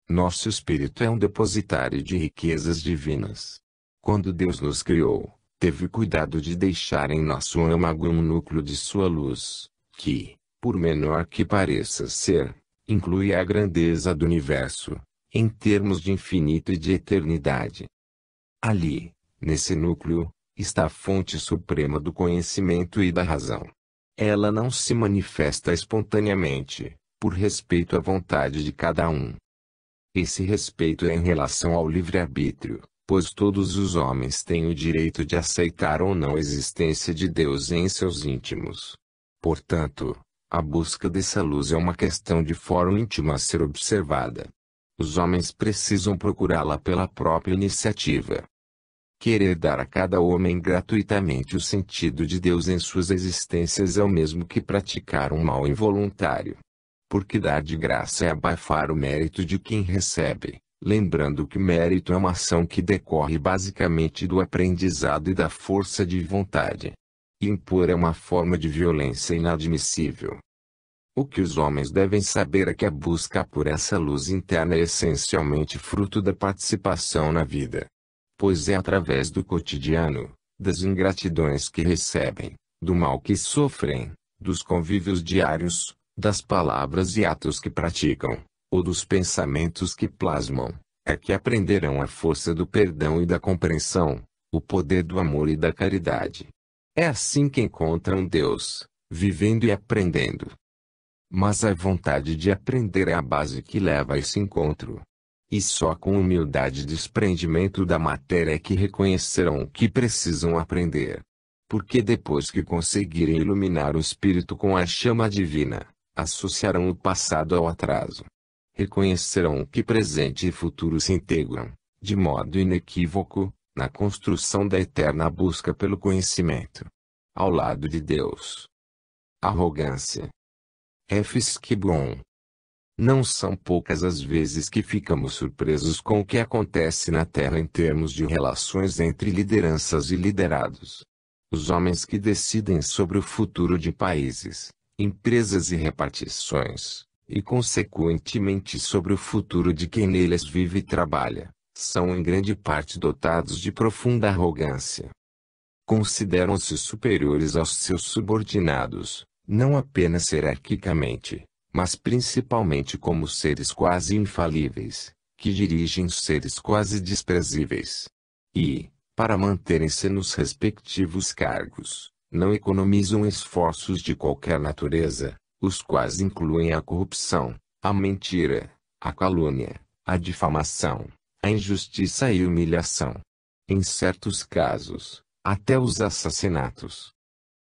Nosso espírito é um depositário de riquezas divinas. Quando Deus nos criou, teve cuidado de deixar em nosso âmago um núcleo de sua luz, que, por menor que pareça ser, inclui a grandeza do universo, em termos de infinito e de eternidade. Ali, nesse núcleo, está a fonte suprema do conhecimento e da razão. Ela não se manifesta espontaneamente, por respeito à vontade de cada um. Esse respeito é em relação ao livre-arbítrio, pois todos os homens têm o direito de aceitar ou não a existência de Deus em seus íntimos. Portanto, a busca dessa luz é uma questão de foro íntimo a ser observada. Os homens precisam procurá-la pela própria iniciativa. Querer dar a cada homem gratuitamente o sentido de Deus em suas existências é o mesmo que praticar um mal involuntário. Porque dar de graça é abafar o mérito de quem recebe, lembrando que mérito é uma ação que decorre basicamente do aprendizado e da força de vontade. Impor é uma forma de violência inadmissível. O que os homens devem saber é que a busca por essa luz interna é essencialmente fruto da participação na vida. Pois é através do cotidiano, das ingratidões que recebem, do mal que sofrem, dos convívios diários, das palavras e atos que praticam, ou dos pensamentos que plasmam, é que aprenderão a força do perdão e da compreensão, o poder do amor e da caridade. É assim que encontram Deus, vivendo e aprendendo. Mas a vontade de aprender é a base que leva a esse encontro. E só com humildade e desprendimento da matéria é que reconhecerão o que precisam aprender. Porque depois que conseguirem iluminar o espírito com a chama divina, associarão o passado ao atraso. Reconhecerão que presente e futuro se integram, de modo inequívoco, na construção da eterna busca pelo conhecimento. Ao lado de Deus. Arrogância. F. Skibbon. Não são poucas as vezes que ficamos surpresos com o que acontece na Terra em termos de relações entre lideranças e liderados. Os homens que decidem sobre o futuro de países, empresas e repartições, e consequentemente sobre o futuro de quem neles vive e trabalha, são em grande parte dotados de profunda arrogância. Consideram-se superiores aos seus subordinados, não apenas hierarquicamente, mas principalmente como seres quase infalíveis, que dirigem seres quase desprezíveis. E, para manterem-se nos respectivos cargos, não economizam esforços de qualquer natureza, os quais incluem a corrupção, a mentira, a calúnia, a difamação, a injustiça e humilhação. Em certos casos, até os assassinatos.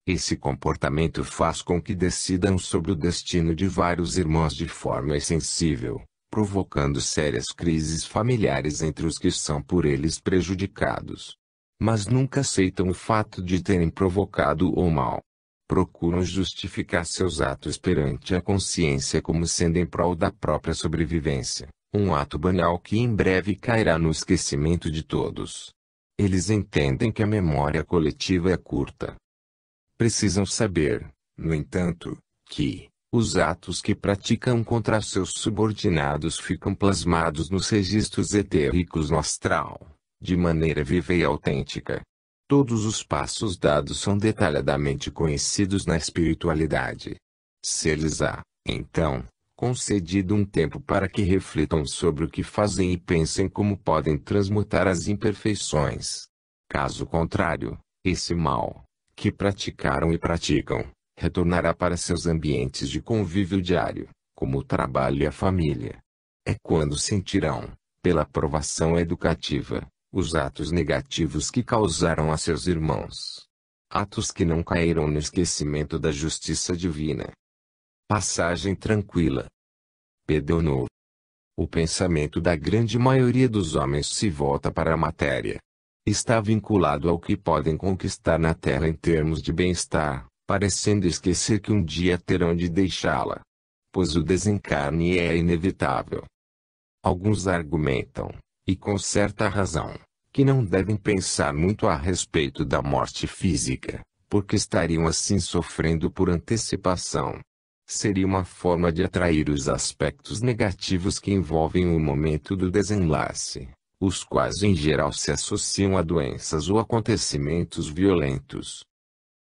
Esse comportamento faz com que decidam sobre o destino de vários irmãos de forma insensível, provocando sérias crises familiares entre os que são por eles prejudicados. Mas nunca aceitam o fato de terem provocado o mal. Procuram justificar seus atos perante a consciência como sendo em prol da própria sobrevivência, um ato banal que em breve cairá no esquecimento de todos. Eles entendem que a memória coletiva é curta. Precisam saber, no entanto, que os atos que praticam contra seus subordinados ficam plasmados nos registros etéricos no astral, de maneira viva e autêntica. Todos os passos dados são detalhadamente conhecidos na espiritualidade. Se lhes há, então, concedido um tempo para que reflitam sobre o que fazem e pensem como podem transmutar as imperfeições. Caso contrário, esse mal, que praticaram e praticam, retornará para seus ambientes de convívio diário, como o trabalho e a família. É quando sentirão, pela provação educativa, os atos negativos que causaram a seus irmãos. Atos que não caíram no esquecimento da justiça divina. Passagem tranquila. P.D.O. O pensamento da grande maioria dos homens se volta para a matéria. Está vinculado ao que podem conquistar na Terra em termos de bem-estar, parecendo esquecer que um dia terão de deixá-la. Pois o desencarne é inevitável. Alguns argumentam, e com certa razão, que não devem pensar muito a respeito da morte física, porque estariam assim sofrendo por antecipação. Seria uma forma de atrair os aspectos negativos que envolvem o momento do desenlace, os quais em geral se associam a doenças ou acontecimentos violentos.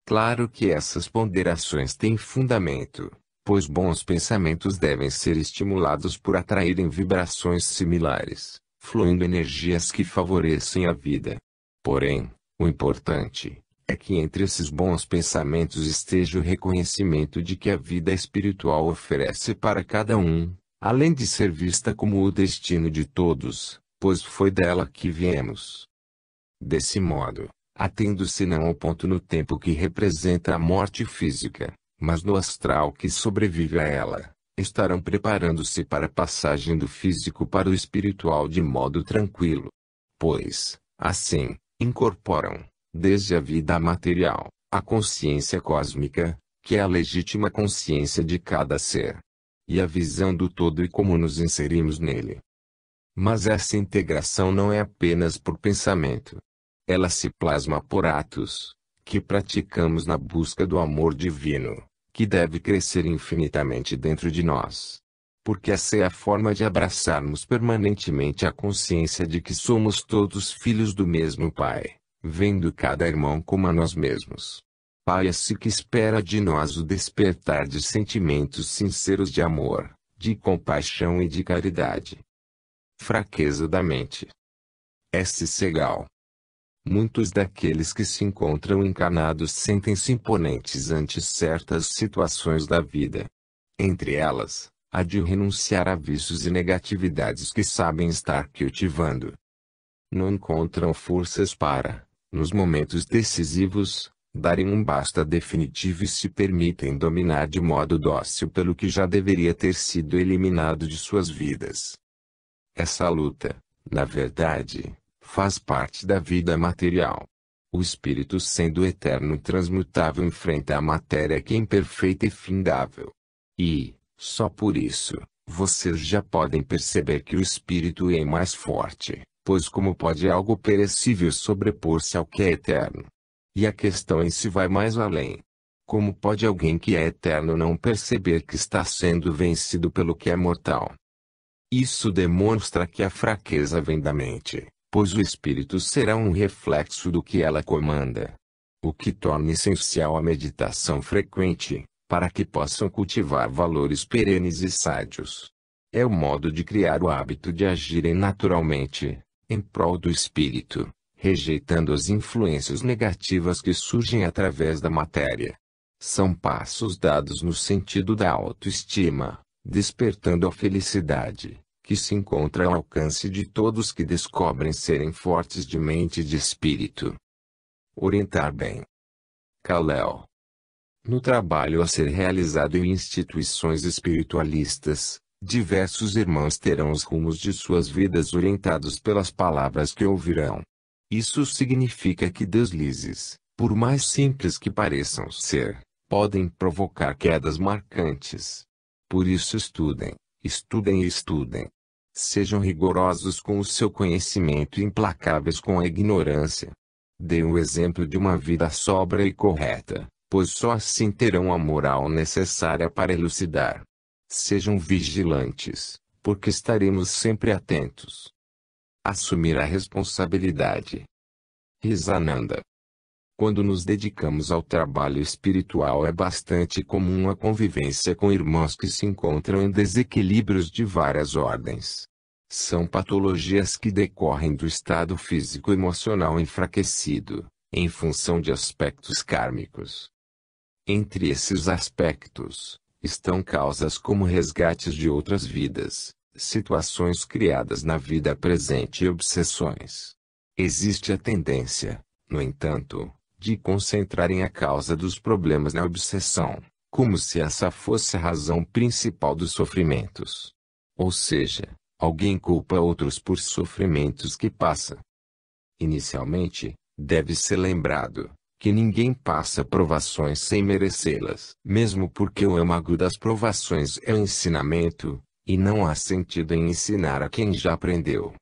Claro que essas ponderações têm fundamento, pois bons pensamentos devem ser estimulados por atraírem vibrações similares, fluindo energias que favorecem a vida. Porém, o importante é que entre esses bons pensamentos esteja o reconhecimento de que a vida espiritual oferece para cada um, além de ser vista como o destino de todos, pois foi dela que viemos. Desse modo, atendo-se não ao ponto no tempo que representa a morte física, mas no astral que sobrevive a ela, estarão preparando-se para a passagem do físico para o espiritual de modo tranquilo. Pois, assim, incorporam, desde a vida material, a consciência cósmica, que é a legítima consciência de cada ser, e a visão do todo e como nos inserimos nele. Mas essa integração não é apenas por pensamento. Ela se plasma por atos, que praticamos na busca do amor divino, que deve crescer infinitamente dentro de nós. Porque essa é a forma de abraçarmos permanentemente a consciência de que somos todos filhos do mesmo Pai, vendo cada irmão como a nós mesmos. Pai esse que espera de nós o despertar de sentimentos sinceros de amor, de compaixão e de caridade. Fraqueza da mente. S. Segal. Muitos daqueles que se encontram encarnados sentem-se imponentes ante certas situações da vida. Entre elas, a de renunciar a vícios e negatividades que sabem estar cultivando. Não encontram forças para, nos momentos decisivos, darem um basta definitivo e se permitem dominar de modo dócil pelo que já deveria ter sido eliminado de suas vidas. Essa luta, na verdade, faz parte da vida material. O espírito, sendo eterno e transmutável, enfrenta a matéria que é imperfeita e findável. E, só por isso, vocês já podem perceber que o espírito é mais forte, pois como pode algo perecível sobrepor-se ao que é eterno? E a questão em si vai mais além. Como pode alguém que é eterno não perceber que está sendo vencido pelo que é mortal? Isso demonstra que a fraqueza vem da mente, pois o espírito será um reflexo do que ela comanda. O que torna essencial a meditação frequente, para que possam cultivar valores perenes e sádios. É o modo de criar o hábito de agirem naturalmente, em prol do espírito, rejeitando as influências negativas que surgem através da matéria. São passos dados no sentido da autoestima, despertando a felicidade, que se encontra ao alcance de todos que descobrem serem fortes de mente e de espírito. Orientar bem. Kal-El. No trabalho a ser realizado em instituições espiritualistas, diversos irmãos terão os rumos de suas vidas orientados pelas palavras que ouvirão. Isso significa que deslizes, por mais simples que pareçam ser, podem provocar quedas marcantes. Por isso estudem, estudem e estudem. Sejam rigorosos com o seu conhecimento e implacáveis com a ignorância. Deem o exemplo de uma vida sóbria e correta, pois só assim terão a moral necessária para elucidar. Sejam vigilantes, porque estaremos sempre atentos. Assumir a responsabilidade. Risananda. Quando nos dedicamos ao trabalho espiritual, é bastante comum a convivência com irmãos que se encontram em desequilíbrios de várias ordens. São patologias que decorrem do estado físico-emocional enfraquecido, em função de aspectos kármicos. Entre esses aspectos, estão causas como resgates de outras vidas, situações criadas na vida presente e obsessões. Existe a tendência, no entanto, de concentrarem a causa dos problemas na obsessão, como se essa fosse a razão principal dos sofrimentos. Ou seja, alguém culpa outros por sofrimentos que passa. Inicialmente, deve ser lembrado que ninguém passa provações sem merecê-las. Mesmo porque o âmago das provações é o ensinamento, e não há sentido em ensinar a quem já aprendeu.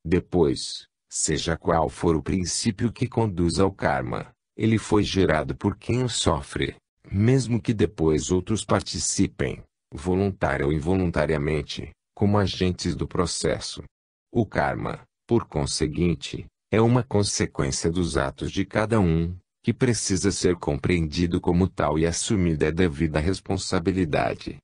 Depois, seja qual for o princípio que conduz ao karma, ele foi gerado por quem o sofre, mesmo que depois outros participem, voluntária ou involuntariamente, como agentes do processo. O karma, por conseguinte, é uma consequência dos atos de cada um, que precisa ser compreendido como tal e assumida a devida responsabilidade.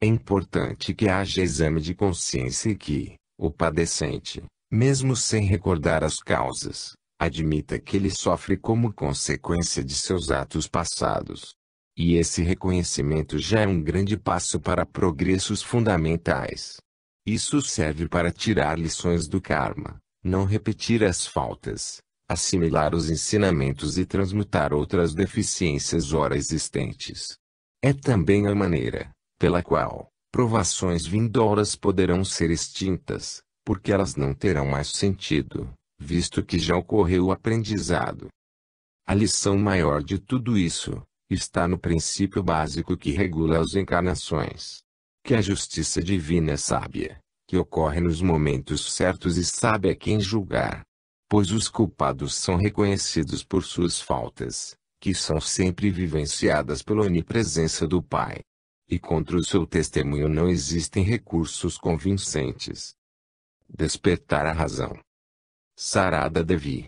É importante que haja exame de consciência e que, o padecente, mesmo sem recordar as causas, admita que ele sofre como consequência de seus atos passados. E esse reconhecimento já é um grande passo para progressos fundamentais. Isso serve para tirar lições do karma, não repetir as faltas, assimilar os ensinamentos e transmutar outras deficiências ora existentes. É também a maneira pela qual provações vindouras poderão ser extintas, porque elas não terão mais sentido, visto que já ocorreu o aprendizado. A lição maior de tudo isso está no princípio básico que regula as encarnações. Que a justiça divina é sábia, que ocorre nos momentos certos e sabe a quem julgar. Pois os culpados são reconhecidos por suas faltas, que são sempre vivenciadas pela onipresença do Pai. E contra o seu testemunho não existem recursos convincentes. Despertar a razão. Sarada Devi.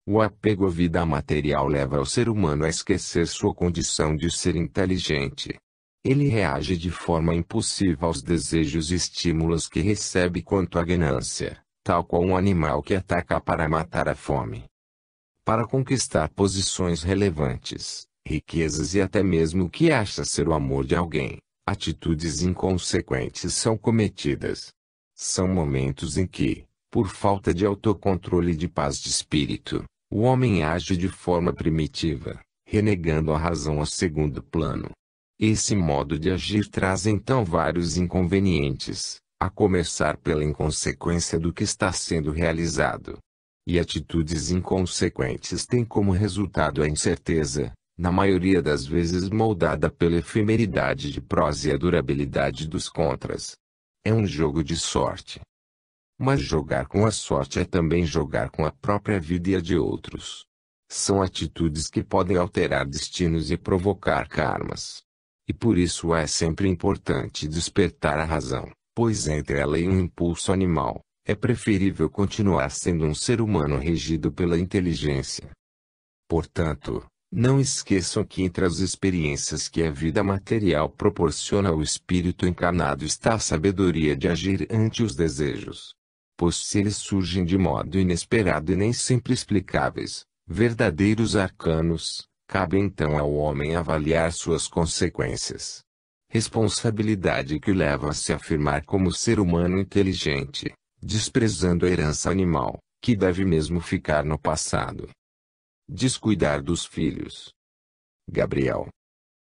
O apego à vida material leva o ser humano a esquecer sua condição de ser inteligente. Ele reage de forma impulsiva aos desejos e estímulos que recebe quanto à ganância, tal qual um animal que ataca para matar a fome. Para conquistar posições relevantes, riquezas e até mesmo o que acha ser o amor de alguém, atitudes inconsequentes são cometidas. São momentos em que, por falta de autocontrole e de paz de espírito, o homem age de forma primitiva, renegando a razão a segundo plano. Esse modo de agir traz então vários inconvenientes, a começar pela inconsequência do que está sendo realizado. E atitudes inconsequentes têm como resultado a incerteza, na maioria das vezes moldada pela efemeridade de prós e a durabilidade dos contras. É um jogo de sorte. Mas jogar com a sorte é também jogar com a própria vida e a de outros. São atitudes que podem alterar destinos e provocar karmas. E por isso é sempre importante despertar a razão, pois entre ela e um impulso animal, é preferível continuar sendo um ser humano regido pela inteligência. Portanto, não esqueçam que entre as experiências que a vida material proporciona ao espírito encarnado está a sabedoria de agir ante os desejos. Pois se eles surgem de modo inesperado e nem sempre explicáveis, verdadeiros arcanos, cabe então ao homem avaliar suas consequências. Responsabilidade que o leva a se afirmar como ser humano inteligente, desprezando a herança animal, que deve mesmo ficar no passado. Descuidar dos filhos. Gabriel.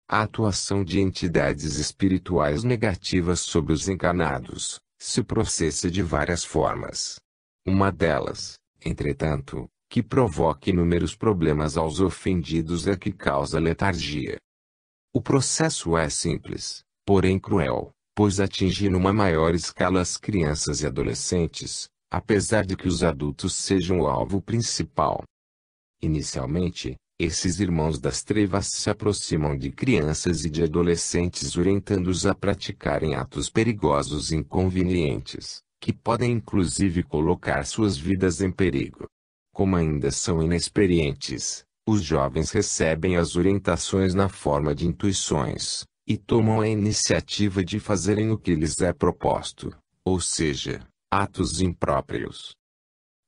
A atuação de entidades espirituais negativas sobre os encarnados se processa de várias formas. Uma delas, entretanto, que provoca inúmeros problemas aos ofendidos é que causa letargia. O processo é simples, porém cruel, pois atinge numa maior escala as crianças e adolescentes, apesar de que os adultos sejam o alvo principal. Inicialmente, esses irmãos das trevas se aproximam de crianças e de adolescentes orientando-os a praticarem atos perigosos e inconvenientes, que podem inclusive colocar suas vidas em perigo. Como ainda são inexperientes, os jovens recebem as orientações na forma de intuições, e tomam a iniciativa de fazerem o que lhes é proposto, ou seja, atos impróprios.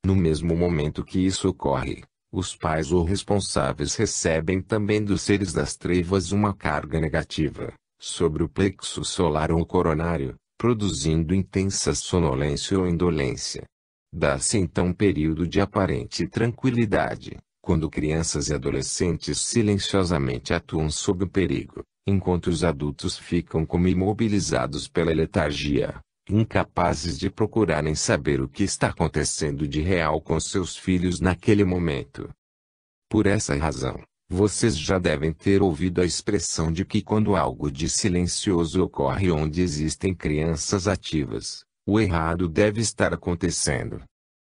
No mesmo momento que isso ocorre, os pais ou responsáveis recebem também dos seres das trevas uma carga negativa, sobre o plexo solar ou coronário, produzindo intensa sonolência ou indolência. Dá-se então um período de aparente tranquilidade, quando crianças e adolescentes silenciosamente atuam sob o perigo, enquanto os adultos ficam como imobilizados pela letargia, incapazes de procurarem saber o que está acontecendo de real com seus filhos naquele momento. Por essa razão, vocês já devem ter ouvido a expressão de que quando algo de silencioso ocorre onde existem crianças ativas, o errado deve estar acontecendo.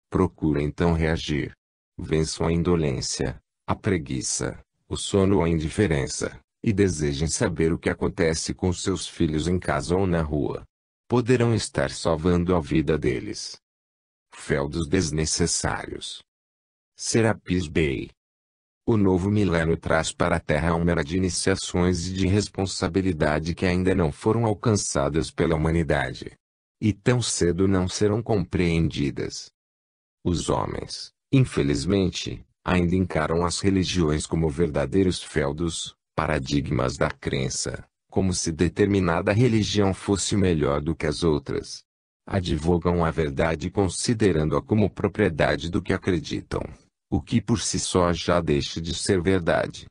Procurem então reagir. Vençam a indolência, a preguiça, o sono ou a indiferença, e desejem saber o que acontece com seus filhos em casa ou na rua. Poderão estar salvando a vida deles. Feudos desnecessários. Serapis Bey. O novo milênio traz para a Terra uma era de iniciações e de responsabilidade que ainda não foram alcançadas pela humanidade. E tão cedo não serão compreendidas. Os homens, infelizmente, ainda encaram as religiões como verdadeiros feudos, paradigmas da crença, como se determinada religião fosse melhor do que as outras. Advogam a verdade considerando-a como propriedade do que acreditam, o que por si só já deixa de ser verdade.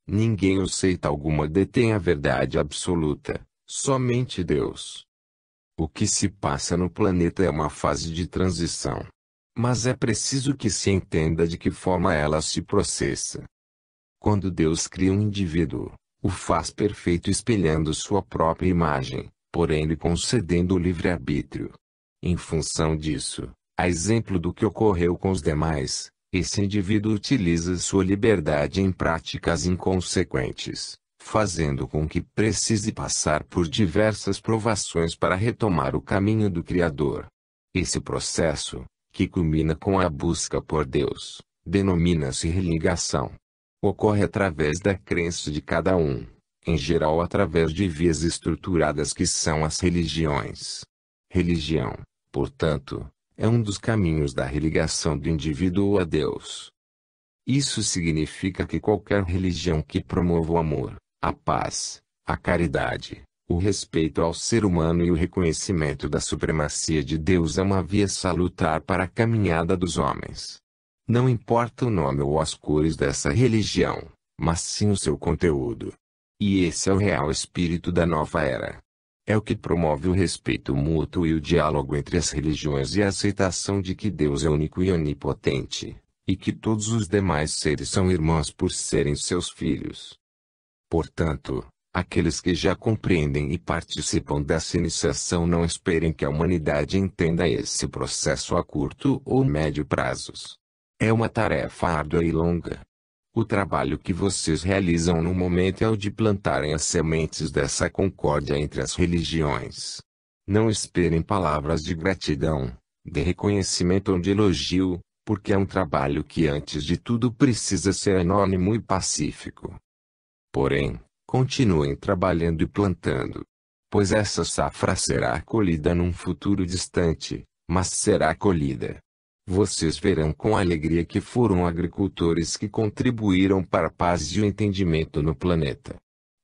Ninguém ou seita alguma detém a verdade absoluta, somente Deus. O que se passa no planeta é uma fase de transição. Mas é preciso que se entenda de que forma ela se processa. Quando Deus cria um indivíduo, o faz perfeito espelhando sua própria imagem, porém lhe concedendo o livre-arbítrio. Em função disso, a exemplo do que ocorreu com os demais, esse indivíduo utiliza sua liberdade em práticas inconsequentes, fazendo com que precise passar por diversas provações para retomar o caminho do Criador. Esse processo, que culmina com a busca por Deus, denomina-se religação. Ocorre através da crença de cada um, em geral através de vias estruturadas que são as religiões. Religião, portanto, é um dos caminhos da religação do indivíduo a Deus. Isso significa que qualquer religião que promova o amor, a paz, a caridade, o respeito ao ser humano e o reconhecimento da supremacia de Deus é uma via salutar para a caminhada dos homens. Não importa o nome ou as cores dessa religião, mas sim o seu conteúdo. E esse é o real espírito da nova era. É o que promove o respeito mútuo e o diálogo entre as religiões e a aceitação de que Deus é único e onipotente, e que todos os demais seres são irmãos por serem seus filhos. Portanto, aqueles que já compreendem e participam dessa iniciação não esperem que a humanidade entenda esse processo a curto ou médio prazos. É uma tarefa árdua e longa. O trabalho que vocês realizam no momento é o de plantarem as sementes dessa concórdia entre as religiões. Não esperem palavras de gratidão, de reconhecimento ou de elogio, porque é um trabalho que antes de tudo precisa ser anônimo e pacífico. Porém, continuem trabalhando e plantando. Pois essa safra será colhida num futuro distante, mas será colhida. Vocês verão com alegria que foram agricultores que contribuíram para a paz e o entendimento no planeta,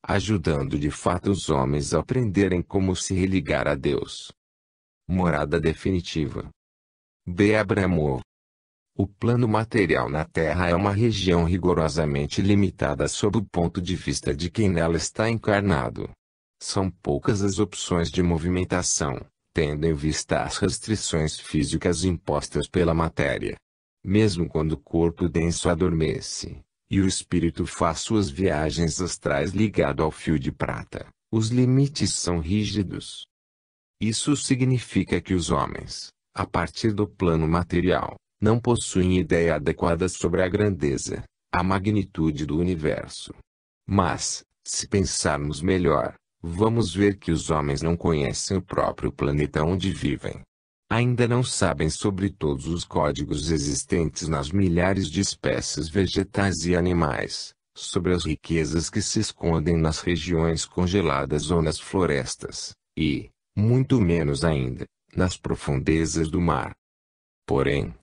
ajudando de fato os homens a aprenderem como se religar a Deus. Morada definitiva. B. Abramov. O plano material na Terra é uma região rigorosamente limitada sob o ponto de vista de quem nela está encarnado. São poucas as opções de movimentação, tendo em vista as restrições físicas impostas pela matéria. Mesmo quando o corpo denso adormece, e o espírito faz suas viagens astrais ligado ao fio de prata, os limites são rígidos. Isso significa que os homens, a partir do plano material, não possuem ideia adequada sobre a grandeza, a magnitude do universo. Mas, se pensarmos melhor, vamos ver que os homens não conhecem o próprio planeta onde vivem. Ainda não sabem sobre todos os códigos existentes nas milhares de espécies vegetais e animais, sobre as riquezas que se escondem nas regiões congeladas ou nas florestas, e, muito menos ainda, nas profundezas do mar. Porém,